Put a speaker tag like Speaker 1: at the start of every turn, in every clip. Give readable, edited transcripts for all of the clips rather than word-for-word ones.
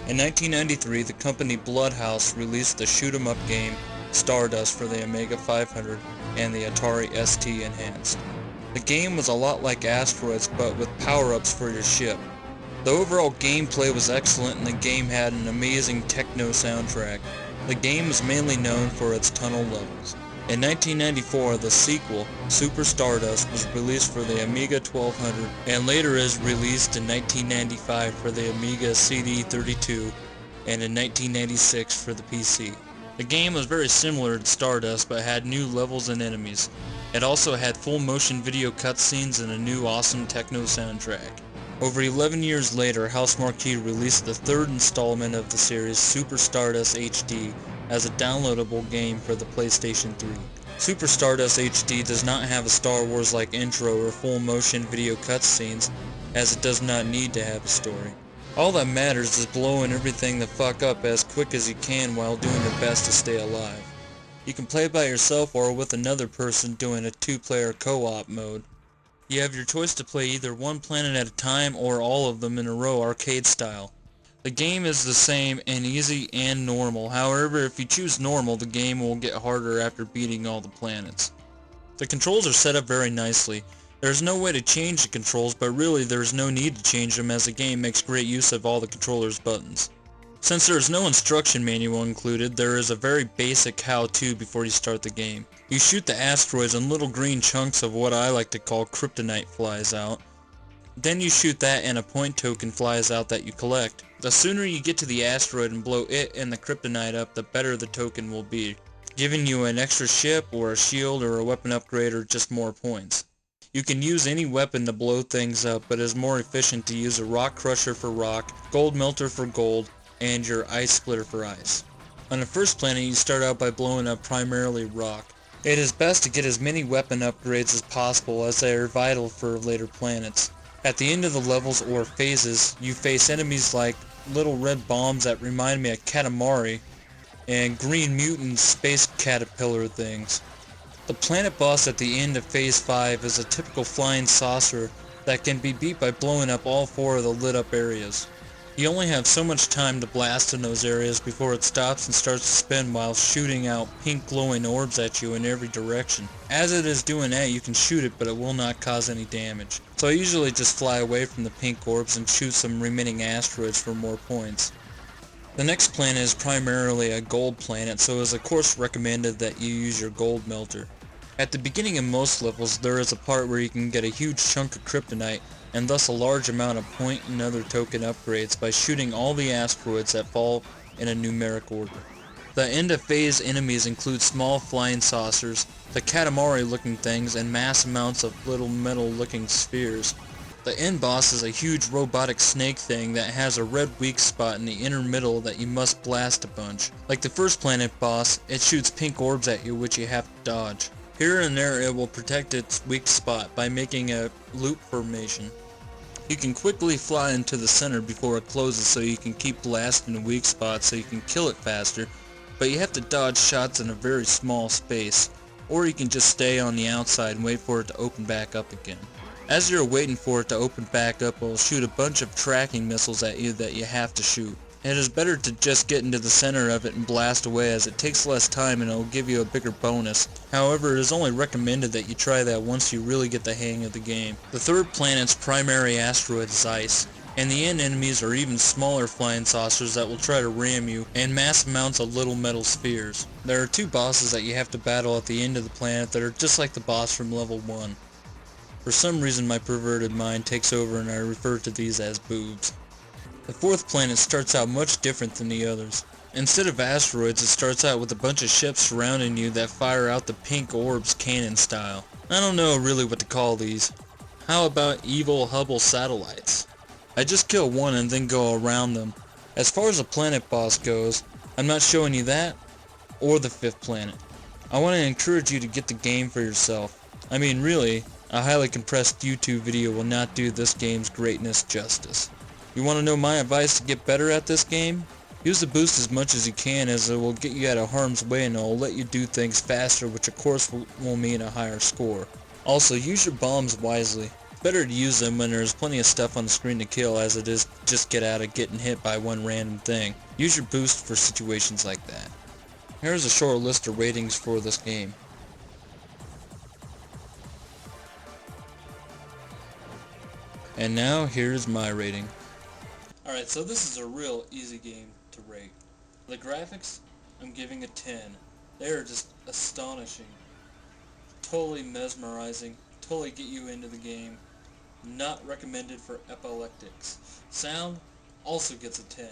Speaker 1: In 1993, the company Bloodhouse released the shoot-'em-up game Stardust for the Amiga 500 and the Atari ST Enhanced. The game was a lot like Asteroids, but with power-ups for your ship. The overall gameplay was excellent, and the game had an amazing techno soundtrack. The game is mainly known for its tunnel levels. In 1994, the sequel, Super Stardust, was released for the Amiga 1200 and later is released in 1995 for the Amiga CD32 and in 1996 for the PC. The game was very similar to Stardust but had new levels and enemies. It also had full motion video cutscenes and a new awesome techno soundtrack. Over 11 years later, Housemarque released the third installment of the series, Super Stardust HD, as a downloadable game for the PlayStation 3. Super Stardust HD does not have a Star Wars-like intro or full motion video cutscenes, as it does not need to have a story. All that matters is blowing everything the fuck up as quick as you can while doing your best to stay alive. You can play by yourself or with another person doing a two-player co-op mode. You have your choice to play either one planet at a time or all of them in a row arcade style. The game is the same in easy and normal, however if you choose normal the game will get harder after beating all the planets. The controls are set up very nicely. There is no way to change the controls, but really there is no need to change them as the game makes great use of all the controller's buttons. Since there is no instruction manual included, there is a very basic how-to before you start the game. You shoot the asteroids and little green chunks of what I like to call kryptonite flies out. Then you shoot that and a point token flies out that you collect. The sooner you get to the asteroid and blow it and the kryptonite up, the better the token will be, giving you an extra ship or a shield or a weapon upgrade or just more points. You can use any weapon to blow things up, but it is more efficient to use a rock crusher for rock, gold melter for gold, and your ice splitter for ice. On the first planet you start out by blowing up primarily rock. It is best to get as many weapon upgrades as possible as they are vital for later planets. At the end of the levels or phases, you face enemies like little red bombs that remind me of Katamari and green mutant space caterpillar things. The planet boss at the end of phase 5 is a typical flying saucer that can be beat by blowing up all 4 of the lit up areas. You only have so much time to blast in those areas before it stops and starts to spin while shooting out pink glowing orbs at you in every direction. As it is doing that, you can shoot it, but it will not cause any damage. So I usually just fly away from the pink orbs and shoot some remaining asteroids for more points. The next planet is primarily a gold planet, so it is of course recommended that you use your gold melter. At the beginning of most levels, there is a part where you can get a huge chunk of kryptonite, and thus a large amount of point and other token upgrades by shooting all the asteroids that fall in a numeric order. The end of phase enemies include small flying saucers, the Katamari looking things, and mass amounts of little metal looking spheres. The end boss is a huge robotic snake thing that has a red weak spot in the inner middle that you must blast a bunch. Like the first planet boss, it shoots pink orbs at you which you have to dodge. Here and there it will protect its weak spot by making a loop formation. You can quickly fly into the center before it closes so you can keep blasting the weak spot so you can kill it faster, but you have to dodge shots in a very small space, or you can just stay on the outside and wait for it to open back up again. As you're waiting for it to open back up, it will shoot a bunch of tracking missiles at you that you have to shoot. It is better to just get into the center of it and blast away as it takes less time and it will give you a bigger bonus. However, it is only recommended that you try that once you really get the hang of the game. The third planet's primary asteroid is ice, and the end enemies are even smaller flying saucers that will try to ram you, and mass amounts of little metal spheres. There are 2 bosses that you have to battle at the end of the planet that are just like the boss from level 1. For some reason my perverted mind takes over and I refer to these as boobs. The 4th planet starts out much different than the others. Instead of asteroids, it starts out with a bunch of ships surrounding you that fire out the pink orbs cannon style. I don't know really what to call these. How about evil Hubble satellites? I just kill one and then go around them. As far as the planet boss goes, I'm not showing you that or the 5th planet. I want to encourage you to get the game for yourself. I mean really, a highly compressed YouTube video will not do this game's greatness justice. You want to know my advice to get better at this game? Use the boost as much as you can, as it will get you out of harm's way and it will let you do things faster, which of course will mean a higher score. Also, use your bombs wisely. Better to use them when there's plenty of stuff on the screen to kill as it is just get out of getting hit by one random thing. Use your boost for situations like that. Here's a short list of ratings for this game. And now here's my rating. Alright, so this is a real easy game to rate. The graphics, I'm giving a 10. They are just astonishing. Totally mesmerizing. Totally get you into the game. Not recommended for epileptics. Sound also gets a 10.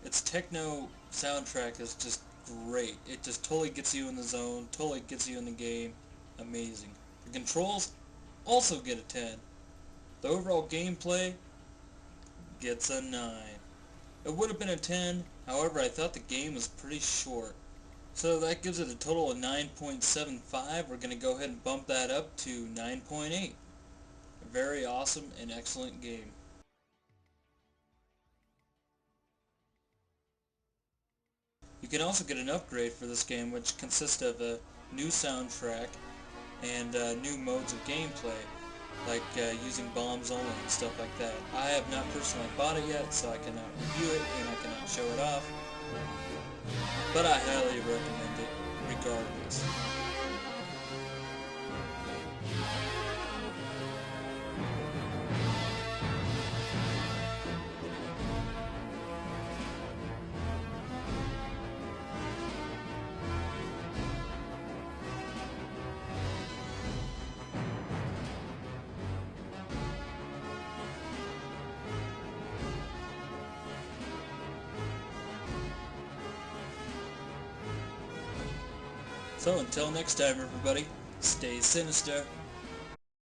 Speaker 1: Its techno soundtrack is just great. It just totally gets you in the zone, totally gets you in the game. Amazing. The controls also get a 10. The overall gameplay gets a 9. It would have been a 10, however I thought the game was pretty short. So that gives it a total of 9.75. We're going to go ahead and bump that up to 9.8. A very awesome and excellent game. You can also get an upgrade for this game, which consists of a new soundtrack and new modes of gameplay, like using bombs only and stuff like that. I have not personally bought it yet, so I cannot review it and I cannot show it off, but I highly recommend it regardless. So until next time, everybody, stay sinister.